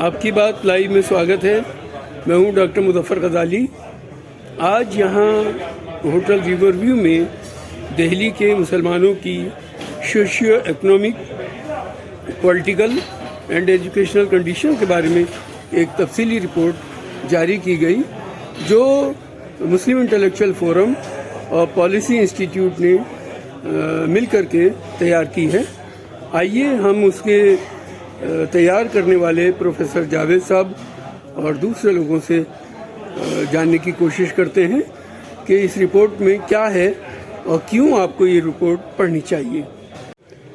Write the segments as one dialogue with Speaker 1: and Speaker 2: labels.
Speaker 1: आपकी बात लाइव में स्वागत है। मैं हूं डॉक्टर मुजफ्फर गजाली। आज यहां होटल रिवरव्यू में दिल्ली के मुसलमानों की socio economic, political and educational condition के बारे में एक तफसीली रिपोर्ट जारी की गई, जो मुस्लिम इंटेलेक्चुअल फोरम और पॉलिसी इंस्टीट्यूट ने मिलकर के तैयार की है। आइए हम उसके तैयार करने वाले प्रोफेसर जावेद साहब और दूसरे लोगों से जानने की कोशिश करते हैं कि इस रिपोर्ट में क्या है और क्यों आपको ये रिपोर्ट पढ़नी चाहिए।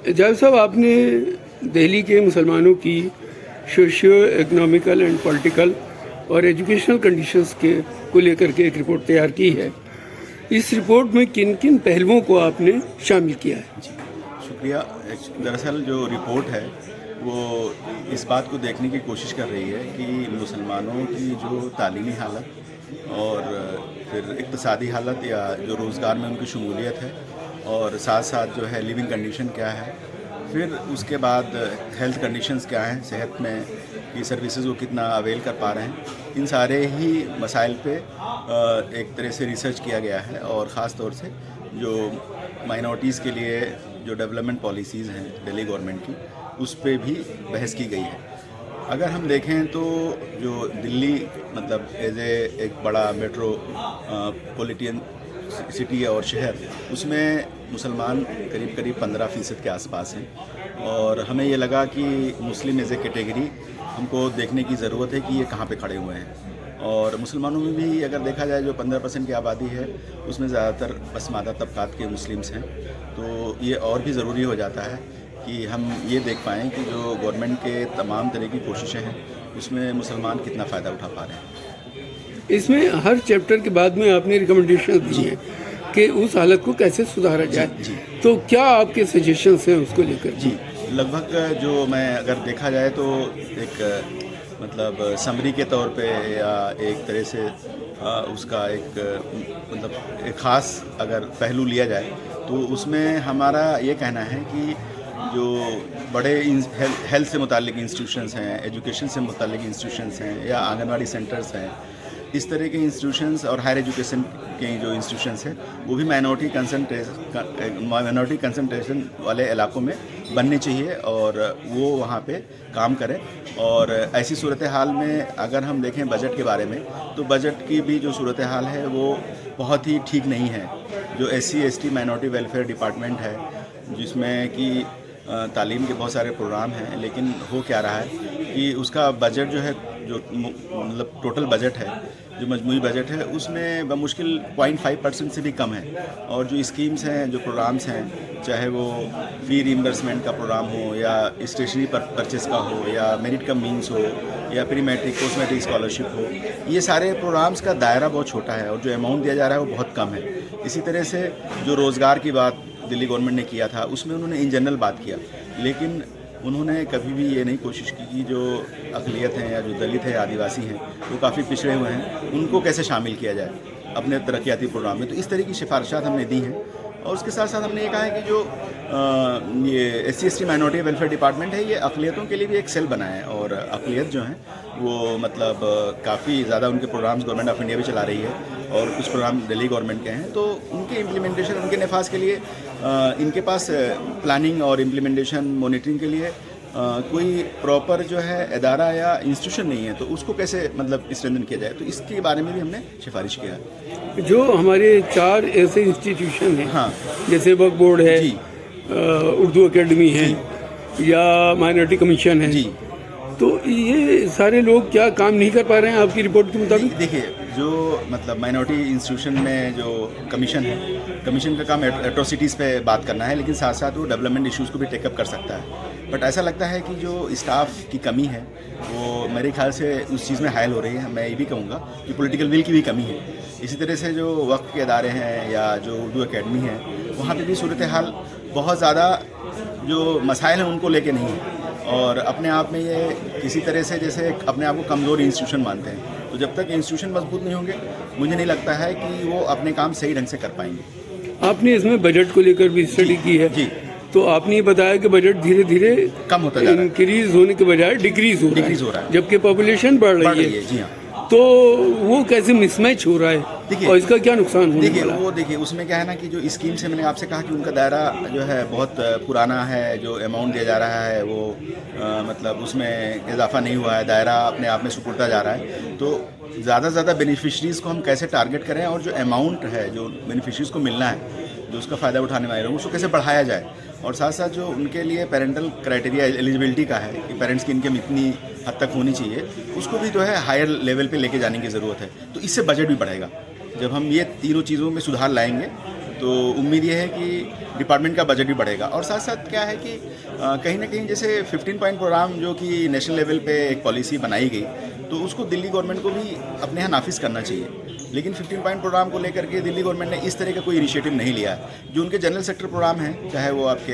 Speaker 1: जावेद साहब, आपने दिल्ली के मुसलमानों की सोशियो इकोनॉमिकल एंड पॉलिटिकल और एजुकेशनल कंडीशंस को लेकर के एक रिपोर्ट तैयार की है। इस रिपोर्ट में किन किन पहलुओं को आपने शामिल किया है?
Speaker 2: जी, शुक्रिया। दरअसल जो रिपोर्ट है वो इस बात को देखने की कोशिश कर रही है कि मुसलमानों की जो तालीमी हालत और फिर इक़्तिसादी हालत या जो रोज़गार में उनकी शमूलियत है और साथ साथ जो है लिविंग कंडीशन क्या है, फिर उसके बाद हेल्थ कंडीशंस क्या हैं, सेहत में की सर्विसेज वो कितना अवेल कर पा रहे हैं, इन सारे ही मसाइल पे एक तरह से रिसर्च किया गया है। और ख़ास तौर से जो माइनॉरिटीज़ के लिए जो डेवलपमेंट पॉलिसीज़ हैं दिल्ली गवर्नमेंट की, उस पे भी बहस की गई है। अगर हम देखें तो जो दिल्ली मतलब एक बड़ा मेट्रोपॉलिटन सिटी और शहर, उसमें मुसलमान करीब 15% के आसपास हैं। और हमें ये लगा कि मुस्लिम एज ए कैटेगरी हमको देखने की ज़रूरत है कि ये कहाँ पे खड़े हुए हैं। और मुसलमानों में भी अगर देखा जाए जो 15% की आबादी है, उसमें ज़्यादातर पसमानदा तबकात के मुस्लिम्स हैं। तो ये और भी ज़रूरी हो जाता है कि हम ये देख पाएँ कि जो गवर्नमेंट के तमाम तरह की कोशिशें हैं, उसमें मुसलमान कितना फ़ायदा उठा पा रहे हैं।
Speaker 1: इसमें हर चैप्टर के बाद में आपने रिकमेंडेशन दी है कि उस हालत को कैसे सुधारा जाए।
Speaker 2: जी।
Speaker 1: तो क्या आपके सजेशंस हैं उसको लेकर?
Speaker 2: जी, लगभग जो मैं अगर देखा जाए तो एक मतलब समरी के तौर पे या एक तरह से उसका एक मतलब एक ख़ास अगर पहलू लिया जाए तो उसमें हमारा ये कहना है कि जो बड़े हेल्थ से मुताल्लिक इंस्टीट्यूशंस हैं, एजुकेशन से मुताल्लिक इंस्टीट्यूशंस हैं या आंगनवाड़ी सेंटर्स हैं, इस तरह के इंस्टीट्यूशंस और हायर एजुकेशन के जो इंस्टीट्यूशंस हैं वो भी माइनॉरिटी कंसंट्रेशन वाले इलाकों में बनने चाहिए और वो वहाँ पे काम करें। और ऐसी सूरत हाल में अगर हम देखें बजट के बारे में, तो बजट की भी जो सूरत हाल है वो बहुत ही ठीक नहीं है। जो SC/ST माइनॉरिटी वेलफेयर डिपार्टमेंट है, जिसमें कि तालीम के बहुत सारे प्रोग्राम हैं, लेकिन हो क्या रहा है कि उसका बजट जो है, जो मतलब टोटल बजट है, जो मजमूई बजट है, उसमें बमुश्किल 0.5% से भी कम है। और जो स्कीम्स हैं, जो प्रोग्राम्स हैं, चाहे वो फ़ी रिइंबर्समेंट का प्रोग्राम हो या स्टेशनरी परचेस का हो या मेरिट कम मीन्स हो या pre matric post matric scholarship हो, ये सारे प्रोग्राम्स का दायरा बहुत छोटा है और जो अमाउंट दिया जा रहा है वो बहुत कम है। इसी तरह से जो रोज़गार की बात दिल्ली गवर्नमेंट ने किया था, उसमें उन्होंने इन जनरल बात किया, लेकिन उन्होंने कभी भी ये नहीं कोशिश की कि जो अक़लियत हैं या जो दलित है, आदिवासी हैं, वो काफ़ी पिछड़े हुए हैं, उनको कैसे शामिल किया जाए अपने तरक्याती प्रोग्राम में। तो इस तरह की सिफारिशात हमने दी हैं। और उसके साथ साथ हमने ये कहा है कि जो ये SC/ST माइनॉरिटी वेलफेयर डिपार्टमेंट है, ये अक़लियतों के लिए भी एक सेल बनाए और अक़लियत जो हैं वो मतलब काफ़ी ज़्यादा उनके प्रोग्राम्स गवर्नमेंट ऑफ इंडिया भी चला रही है और कुछ प्रोग्राम दिल्ली गवर्नमेंट के हैं। तो उनके इम्प्लीमेंटेशन, उनके नफाज के लिए इनके पास प्लानिंग और इम्प्लीमेंटेशन मॉनिटरिंग के लिए कोई प्रॉपर जो है अदारा या इंस्टीट्यूशन नहीं है, तो उसको कैसे मतलब स्ट्रेंथन किया जाए, तो इसके बारे में भी हमने सिफारिश किया है।
Speaker 1: जो हमारे 4 ऐसे इंस्टीट्यूशन हैं,
Speaker 2: हाँ,
Speaker 1: जैसे वक्फ बोर्ड है,
Speaker 2: जी,
Speaker 1: उर्दू एकेडमी है या माइनॉरिटी कमीशन है,
Speaker 2: जी,
Speaker 1: तो ये सारे लोग क्या काम नहीं कर पा रहे हैं आपकी रिपोर्ट के मुताबिक?
Speaker 2: देखिए, जो मतलब माइनॉरिटी इंस्टीट्यूशन में जो कमीशन है, कमीशन का काम एट्रोसिटीज़ पे बात करना है, लेकिन साथ साथ वो डेवलपमेंट इश्यूज़ को भी टेकअप कर सकता है। बट ऐसा लगता है कि जो स्टाफ की कमी है वो मेरे ख्याल से उस चीज़ में हायल हो रही है। मैं ये भी कहूँगा कि पॉलिटिकल विल की भी कमी है। इसी तरह से जो वक्फ के अदारे हैं या जो उर्दू एकेडमी है, वहाँ पे भी सूरत हाल बहुत ज़्यादा जो मसाइल हैं उनको लेके नहीं है और अपने आप में ये किसी तरह से जैसे अपने आप को कमज़ोर इंस्टीट्यूशन मानते हैं। तो जब तक इंस्टीट्यूशन मजबूत नहीं होंगे, मुझे नहीं लगता है कि वो अपने काम सही ढंग से कर पाएंगे।
Speaker 1: आपने इसमें बजट को लेकर भी स्टडी की है?
Speaker 2: जी।
Speaker 1: तो आपने ये बताया कि बजट धीरे धीरे
Speaker 2: कम होता जा रहा है,
Speaker 1: इंक्रीज होने के बजाय डिक्रीज हो रहा है, जबकि पॉपुलेशन बढ़ रही है।
Speaker 2: जी हाँ।
Speaker 1: तो वो कैसे मिसमैच हो रहा है
Speaker 2: देखिए,
Speaker 1: और इसका क्या नुकसान होने वाला है?
Speaker 2: देखिए उसमें क्या है ना कि जो स्कीम से मैंने आपसे कहा कि उनका दायरा जो है बहुत पुराना है, जो अमाउंट दिया जा रहा है वो मतलब उसमें इजाफा नहीं हुआ है, दायरा अपने आप में सिकुड़ता जा रहा है। तो ज़्यादा से ज़्यादा बेनिफिशरीज़ को हम कैसे टारगेट करें और जो अमाउंट है जो बेनिफिशरीज़ को मिलना है, जो उसका फ़ायदा उठाने वाले लोग, उसको कैसे बढ़ाया जाए। और साथ साथ जो उनके लिए पेरेंटल क्राइटेरिया एलिजिबिलिटी का है कि पेरेंट्स की इनकम इतनी हद तक होनी चाहिए, उसको भी जो है हायर लेवल पे लेके जाने की ज़रूरत है। तो इससे बजट भी बढ़ेगा। जब हम ये तीनों चीज़ों में सुधार लाएंगे तो उम्मीद ये है कि डिपार्टमेंट का बजट भी बढ़ेगा। और साथ साथ क्या है कि कहीं ना कहीं जैसे 15 पॉइंट प्रोग्राम जो कि नेशनल लेवल पे एक पॉलिसी बनाई गई, तो उसको दिल्ली गवर्नमेंट को भी अपने यहाँ नाफिज करना चाहिए। लेकिन 15 पॉइंट प्रोग्राम को लेकर के दिल्ली गवर्नमेंट ने इस तरह का कोई इनिशिएटिव नहीं लिया है। जो उनके जनरल सेक्टर प्रोग्राम हैं, चाहे वो आपके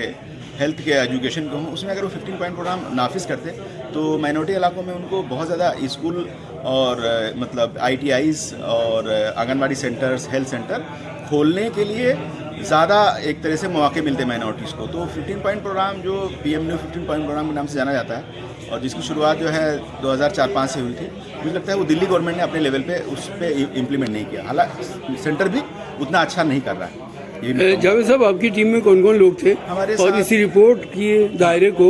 Speaker 2: हेल्थ के एजुकेशन के हों, उसमें अगर वो 15 पॉइंट प्रोग्राम नाफिज करते तो माइनॉरिटी इलाकों में उनको बहुत ज़्यादा स्कूल और मतलब ITIs और आंगनबाड़ी सेंटर्स, हेल्थ सेंटर खोलने के लिए ज़्यादा एक तरह से मौके मिलते हैं माइनॉरिटीज़ को। तो 15 पॉइंट प्रोग्राम जो PMNU 15 पॉइंट प्रोग्राम के नाम से जाना जाता है और जिसकी शुरुआत जो है 2004-05 से हुई थी, मुझे लगता है वो दिल्ली गवर्नमेंट ने अपने लेवल पे उस पर इम्प्लीमेंट नहीं किया। हालांकि सेंटर भी उतना अच्छा नहीं कर रहा है।
Speaker 1: जावेद साहब, आपकी टीम में कौन कौन लोग थे
Speaker 2: हमारे
Speaker 1: और इसी रिपोर्ट के दायरे को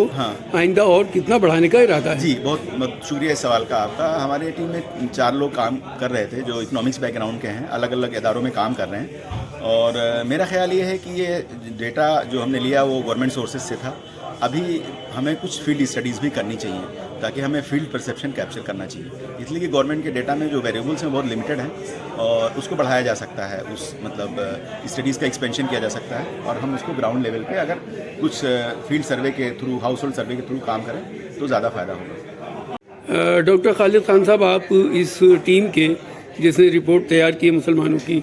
Speaker 1: आइंदा और कितना बढ़ाने का इरादा है?
Speaker 2: जी, बहुत शुक्रिया इस सवाल का आपका। हमारे टीम में 4 लोग काम कर रहे थे जो इकोनॉमिक्स बैकग्राउंड के हैं, अलग अलग इदारों में काम कर रहे हैं। और मेरा ख्याल ये है कि ये डेटा जो हमने लिया वो गवर्नमेंट सोर्सेज से था। अभी हमें कुछ फील्ड स्टडीज़ भी करनी चाहिए ताकि हमें फील्ड परसेप्शन कैप्चर करना चाहिए, इसलिए कि गवर्नमेंट के डेटा में जो वेरिएबल्स हैं बहुत लिमिटेड हैं और उसको बढ़ाया जा सकता है। उस मतलब स्टडीज़ का एक्सपेंशन किया जा सकता है और हम उसको ग्राउंड लेवल पे अगर कुछ फील्ड सर्वे के थ्रू, हाउस होल्ड सर्वे के थ्रू काम करें तो ज़्यादा फ़ायदा होगा।
Speaker 1: डॉक्टर खालिद खान साहब, आप इस टीम के जिसने रिपोर्ट तैयार की मुसलमानों की,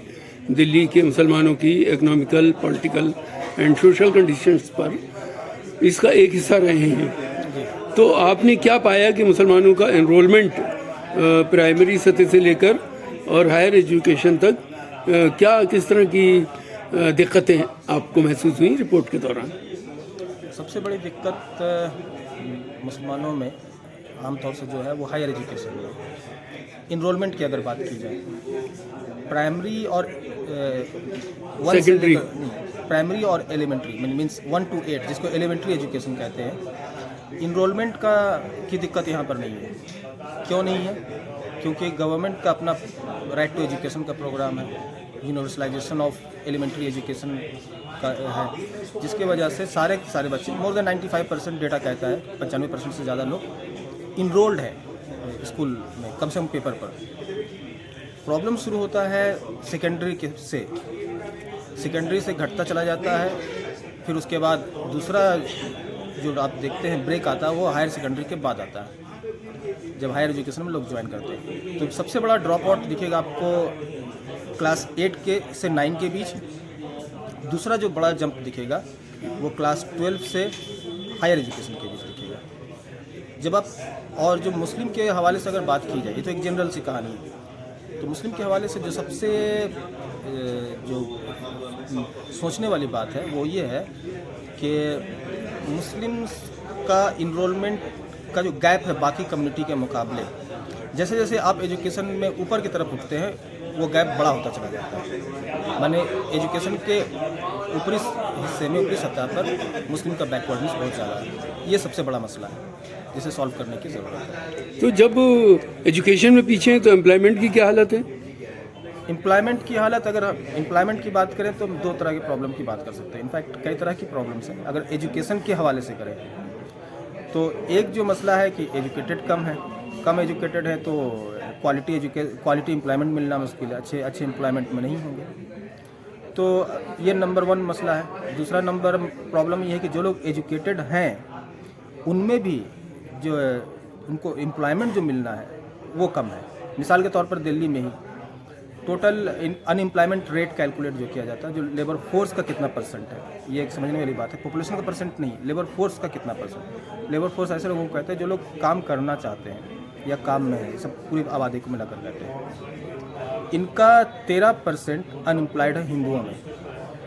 Speaker 1: दिल्ली के मुसलमानों की economical, political and social conditions पर, इसका एक हिस्सा रहे हैं। तो आपने क्या पाया कि मुसलमानों का एनरोलमेंट प्राइमरी सतह से लेकर और हायर एजुकेशन तक क्या किस तरह की दिक्कतें आपको महसूस हुई रिपोर्ट के दौरान?
Speaker 3: सबसे बड़ी दिक्कत मुसलमानों में आमतौर से जो है वो हायर एजुकेशन में इनरोलमेंट की अगर बात की जाए, प्राइमरी और
Speaker 1: सेकेंडरी,
Speaker 3: प्राइमरी और एलिमेंट्री मीन्स 1 to 8 जिसको एलिमेंट्री एजुकेशन कहते हैं, इनरोलमेंट की दिक्कत यहाँ पर नहीं है। क्यों नहीं है? क्योंकि गवर्नमेंट का अपना राइट टू एजुकेशन का प्रोग्राम है, यूनिवर्सलाइजेशन ऑफ एलिमेंट्री एजुकेशन का है, जिसकी वजह से सारे बच्चे, मोर देन 95% डेटा कहता है 95% से ज़्यादा लोग इनरोल्ड है स्कूल में, कम से कम पेपर पर। प्रॉब्लम शुरू होता है सेकेंडरी से घटता चला जाता है। फिर उसके बाद दूसरा जो आप देखते हैं ब्रेक आता है वो हायर सेकेंडरी के बाद आता है, जब हायर एजुकेशन में लोग ज्वाइन करते हैं। तो सबसे बड़ा ड्रॉप आउट दिखेगा आपको क्लास 8 से 9 के बीच। दूसरा जो बड़ा जंप दिखेगा वो क्लास 12 से हायर एजुकेशन के बीच दिखेगा। जब आप और जो मुस्लिम के हवाले से अगर बात की जाए, ये तो एक जनरल सी कहानी है, तो मुस्लिम के हवाले से जो सबसे जो सोचने वाली बात है वो ये है कि मुस्लिम का इनरोलमेंट का जो गैप है बाकी कम्युनिटी के मुकाबले, जैसे जैसे आप एजुकेशन में ऊपर की तरफ उठते हैं वो गैप बड़ा होता चला जाता है। माने एजुकेशन के ऊपरी हिस्से में, ऊपरी सतह पर मुस्लिम का बैकवर्डनेस बहुत ज़्यादा है। ये सबसे बड़ा मसला है जिसे सॉल्व करने की ज़रूरत है।
Speaker 1: तो जब एजुकेशन में पीछे हैं तो एम्प्लॉयमेंट की क्या हालत है?
Speaker 3: एम्प्लॉयमेंट की हालत, अगर हम एम्प्लॉयमेंट की बात करें तो हम 2 तरह की प्रॉब्लम की बात कर सकते हैं। इनफैक्ट कई तरह की प्रॉब्लम्स हैं। अगर एजुकेशन के हवाले से करें तो एक जो मसला है कि एजुकेटेड कम एजुकेटेड है तो क्वालिटी एम्प्लॉयमेंट मिलना मुश्किल है, अच्छे एम्प्लॉयमेंट में नहीं होंगे। तो ये नंबर 1 मसला है। दूसरा नंबर प्रॉब्लम ये है कि जो लोग एजुकेटेड हैं उनमें भी जो उनको एम्प्लॉयमेंट जो मिलना है वो कम है। मिसाल के तौर पर दिल्ली में ही टोटल अनएम्प्लॉयमेंट रेट कैलकुलेट जो किया जाता है, जो लेबर फोर्स का कितना परसेंट है, ये एक समझने वाली बात है। पॉपुलेशन का परसेंट नहीं, लेबर फोर्स का कितना परसेंट। लेबर फोर्स ऐसे लोगों को कहते हैं जो लोग काम करना चाहते हैं या काम में है, सब पूरी आबादी को मिलाकर कहते हैं। इनका 13% अनएम्प्लॉयड है हिंदुओं में,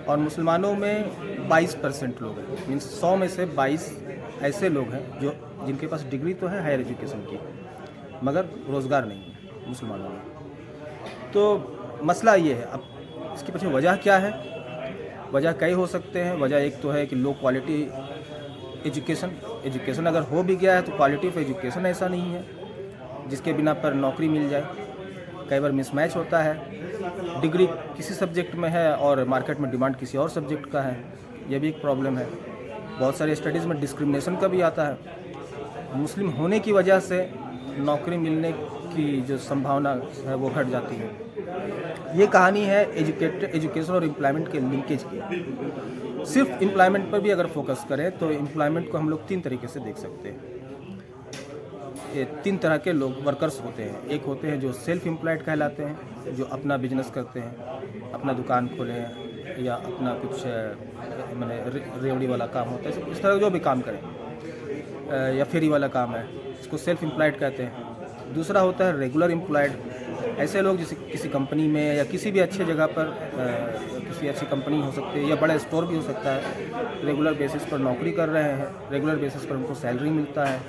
Speaker 3: और मुसलमानों में 22% लोग हैं, मीन्स 100 में से 22 ऐसे लोग हैं जो जिनके पास डिग्री तो है हायर एजुकेशन की, मगर रोज़गार नहीं है मुसलमानों में। तो मसला ये है। अब इसके पीछे वजह क्या है? वजह कई हो सकते हैं। वजह एक तो है कि लो क्वालिटी एजुकेशन अगर हो भी गया है तो क्वालिटी ऑफ एजुकेशन ऐसा नहीं है जिसके बिना पर नौकरी मिल जाए। कई बार मिसमैच होता है, डिग्री किसी सब्जेक्ट में है और मार्केट में डिमांड किसी और सब्जेक्ट का है, यह भी एक प्रॉब्लम है। बहुत सारी स्टडीज़ में डिस्क्रिमिनेशन का भी आता है। मुस्लिम होने की वजह से नौकरी मिलने की जो संभावना है वो घट जाती है। ये कहानी है एजुकेशन और एम्प्लॉयमेंट के लिंकेज की। सिर्फ एम्प्लॉयमेंट पर भी अगर फोकस करें तो एम्प्लॉयमेंट को हम लोग 3 तरीके से देख सकते हैं। ये 3 तरह के लोग वर्कर्स होते हैं। एक होते हैं जो सेल्फ एम्प्लॉयड कहलाते हैं, जो अपना बिजनेस करते हैं, अपना दुकान खोले हैं या अपना कुछ मैंने रेवड़ी वाला काम होता है, इस तरह जो भी काम करें, या फेरी वाला काम है, इसको सेल्फ एम्प्लॉयड कहते हैं। दूसरा होता है रेगुलर एम्प्लॉयड। ऐसे लोग जैसे किसी कंपनी में या किसी भी अच्छे जगह पर, किसी अच्छी कंपनी हो सकती है या बड़ा स्टोर भी हो सकता है, रेगुलर बेसिस पर नौकरी कर रहे हैं, रेगुलर बेसिस पर उनको सैलरी मिलता है।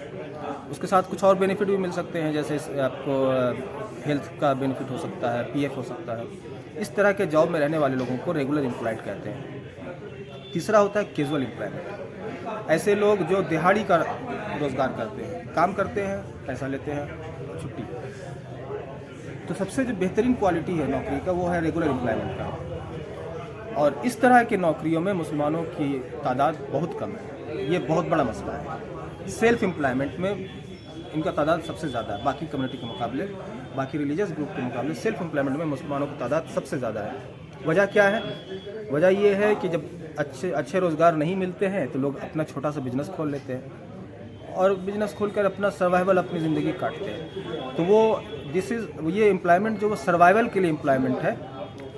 Speaker 3: उसके साथ कुछ और बेनिफिट भी मिल सकते हैं, जैसे आपको हेल्थ का बेनिफिट हो सकता है, पीएफ हो सकता है। इस तरह के जॉब में रहने वाले लोगों को रेगुलर एम्प्लॉयड कहते हैं। तीसरा होता है कैजुअल एम्प्लॉयमेंट। ऐसे लोग जो दिहाड़ी का रोज़गार करते हैं, काम करते हैं, पैसा लेते हैं, छुट्टी। तो सबसे जो बेहतरीन क्वालिटी है नौकरी का वो है रेगुलर एम्प्लॉयमेंट का। और इस तरह की नौकरियों में मुसलमानों की तादाद बहुत कम है। ये बहुत बड़ा मसला है। सेल्फ एम्प्लॉयमेंट में इनका तादाद सबसे ज़्यादा है, बाकी कम्युनिटी के मुकाबले, बाकी रिलीजियस ग्रुप के मुकाबले सेल्फ एम्प्लॉयमेंट में मुसलमानों की तादाद सबसे ज़्यादा है। वजह क्या है? वजह ये है कि जब अच्छे रोज़गार नहीं मिलते हैं तो लोग अपना छोटा सा बिजनेस खोल लेते हैं और बिजनेस खोलकर अपना सर्वाइवल, अपनी ज़िंदगी काटते हैं। तो वो ये एम्प्लॉयमेंट जो वो सर्वाइवल के लिए एम्प्लॉयमेंट है,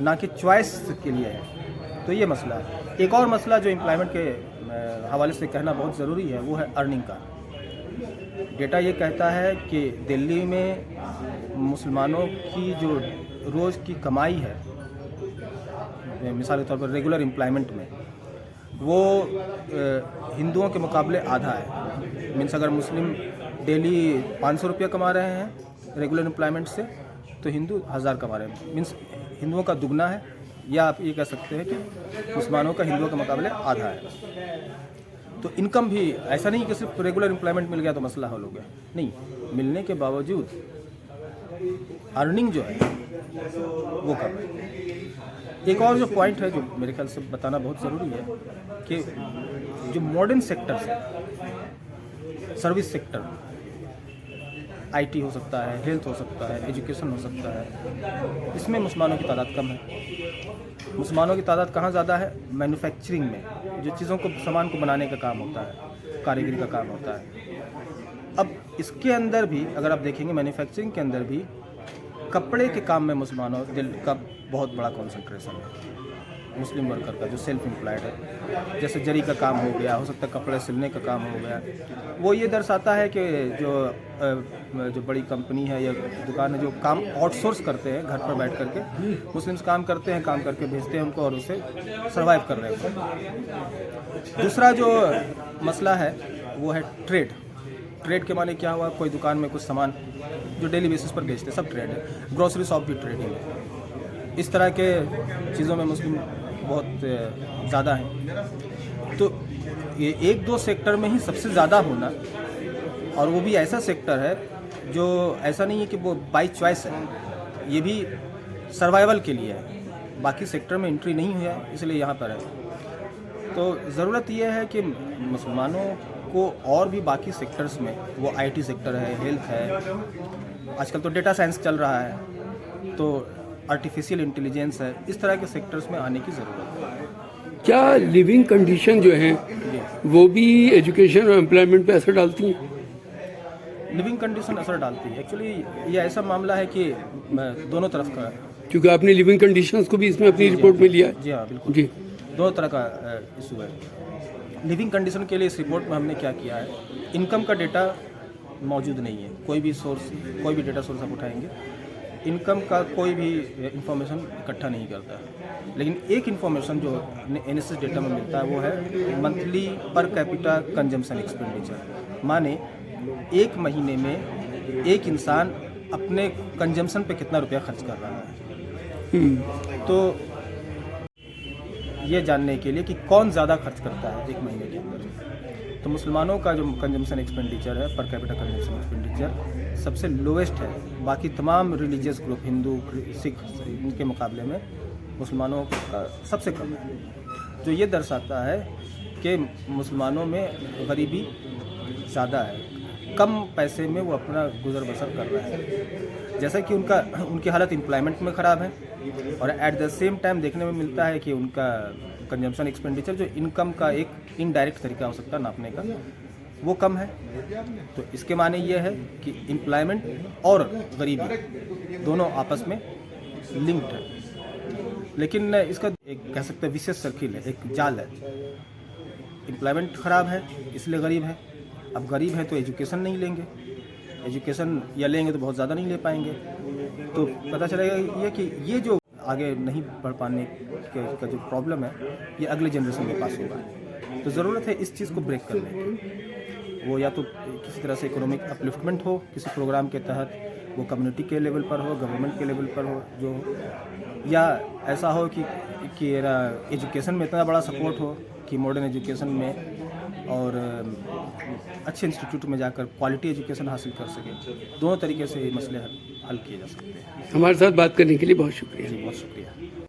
Speaker 3: ना कि चॉइस के लिए है। तो ये मसला है। एक और मसला जो एम्प्लॉयमेंट के हवाले से कहना बहुत ज़रूरी है वो है अर्निंग का। डेटा ये कहता है कि दिल्ली में मुसलमानों की जो रोज़ की कमाई है, मिसाल के तौर पर रेगुलर एम्प्लॉयमेंट में, वो हिंदुओं के मुकाबले आधा है। मीन्स अगर मुस्लिम डेली 500 रुपया कमा रहे हैं रेगुलर एम्प्लॉयमेंट से, तो हिंदू 1000 कमा रहे हैं। मीन्स हिंदुओं का दुगना है, या आप ये कह सकते हैं कि मुसलमानों का हिंदुओं के मुकाबले आधा है। तो इनकम भी ऐसा नहीं कि सिर्फ रेगुलर एम्प्लॉयमेंट मिल गया तो मसला हल हो गया, नहीं। मिलने के बावजूद अर्निंग जो है वो कम है। एक और जो पॉइंट है जो मेरे ख्याल से बताना बहुत ज़रूरी है कि जो मॉडर्न सेक्टर्स है, सर्विस सेक्टर, आईटी हो सकता है, हेल्थ हो सकता है, एजुकेशन हो सकता है, इसमें मुसलमानों की तादाद कम है। मुसलमानों की तादाद कहाँ ज़्यादा है? मैन्युफैक्चरिंग में, जो चीज़ों को, सामान को बनाने का काम होता है, कारीगरी का काम होता है। अब इसके अंदर भी अगर आप देखेंगे, मैन्युफैक्चरिंग के अंदर भी कपड़े के काम में मुसलमानों का बहुत बड़ा कॉन्सेंट्रेशन है। मुस्लिम वर्कर का जो सेल्फ एम्प्लॉयड है, जैसे जरी का काम हो गया, हो सकता है कपड़े सिलने का काम हो गया, वो ये दर्शाता है कि जो बड़ी कंपनी है या दुकान है जो काम आउटसोर्स करते हैं, घर पर बैठ करके मुस्लिम्स काम करते हैं, काम करके भेजते हैं उनको और उससे सर्वाइव कर रहे हैं। दूसरा जो मसला है वो है ट्रेड। ट्रेड के माने क्या हुआ? कोई दुकान में कुछ सामान जो डेली बेसिस पर बेचते हैं, सब ट्रेड है। ग्रोसरी शॉप भी ट्रेडिंग है। इस तरह के चीज़ों में मुस्लिम बहुत ज़्यादा हैं। तो ये 1-2 सेक्टर में ही सबसे ज़्यादा होना, और वो भी ऐसा सेक्टर है जो ऐसा नहीं है कि वो बाई चॉइस है, ये भी सर्वाइवल के लिए है। बाकी सेक्टर में एंट्री नहीं हुआ है, इसलिए यहाँ पर है। तो ज़रूरत ये है कि मुसलमानों को और भी बाकी सेक्टर्स में, वो आईटी सेक्टर है, हेल्थ है, आजकल तो डेटा साइंस चल रहा है, तो आर्टिफिशियल इंटेलिजेंस है, इस तरह के सेक्टर्स में आने की ज़रूरत है।
Speaker 1: क्या लिविंग कंडीशन जो है वो भी एजुकेशन और एम्प्लॉयमेंट पे असर डालती हैं?
Speaker 3: लिविंग कंडीशन असर डालती है। एक्चुअली ये ऐसा मामला है कि दोनों तरफ का,
Speaker 1: क्योंकि आपने लिविंग कंडीशंस को भी इसमें अपनी रिपोर्ट में लिया है।
Speaker 3: जी हाँ, बिल्कुल
Speaker 1: जी,
Speaker 3: दोनों तरह का इशू है। लिविंग कंडीशन के लिए इस रिपोर्ट में हमने क्या किया है, इनकम का डेटा मौजूद नहीं है। कोई भी डेटा सोर्स आप उठाएंगे इनकम का कोई भी इंफॉर्मेशन इकट्ठा नहीं करता है। लेकिन एक इंफॉर्मेशन जो एनएसएस डेटा में मिलता है वो है monthly per capita consumption expenditure, माने एक महीने में एक इंसान अपने कंजम्पशन पे कितना रुपया खर्च कर रहा है। तो ये जानने के लिए कि कौन ज़्यादा खर्च करता है एक महीने के अंदर, तो मुसलमानों का जो कंजम्पशन एक्सपेंडिचर है, पर कैपिटा कंजम्पशन एक्सपेंडिचर सबसे लोवेस्ट है। बाकी तमाम रिलीजियस ग्रुप, हिंदू, सिख, इनके मुकाबले में मुसलमानों का सबसे कम है, जो ये दर्शाता है कि मुसलमानों में गरीबी ज़्यादा है, कम पैसे में वो अपना गुजर बसर कर रहे हैं। जैसा कि उनकी हालत एम्प्लॉयमेंट में ख़राब है और एट द सेम टाइम देखने में मिलता है कि उनका कंजम्पशन एक्सपेंडिचर जो इनकम का एक इनडायरेक्ट तरीका हो सकता है नापने का, वो कम है। तो इसके माने ये है कि एम्प्लॉयमेंट और गरीबी दोनों आपस में लिंक्ड है। लेकिन इसका एक कह सकते हैं विशेष सर्किल है, एक जाल है। एम्प्लॉयमेंट ख़राब है इसलिए गरीब है। अब गरीब है तो एजुकेशन नहीं लेंगे, एजुकेशन या लेंगे तो बहुत ज़्यादा नहीं ले पाएंगे। तो पता चलेगा ये कि ये जो आगे नहीं बढ़ पाने का जो प्रॉब्लम है ये अगले जनरेशन के पास होगा। तो ज़रूरत है इस चीज़ को ब्रेक करने की। वो या तो किसी तरह से इकोनॉमिक अपलिफ्टमेंट हो किसी प्रोग्राम के तहत, वो कम्युनिटी के लेवल पर हो, गवर्नमेंट के लेवल पर हो जो, या ऐसा हो कि एजुकेशन में इतना बड़ा सपोर्ट हो कि मॉडर्न एजुकेशन में और अच्छे इंस्टीट्यूट में जाकर क्वालिटी एजुकेशन हासिल कर सके। दोनों तरीके से ये मसले हल किए जा सकते हैं।
Speaker 1: हमारे साथ बात करने के लिए बहुत शुक्रिया।
Speaker 3: जी बहुत शुक्रिया।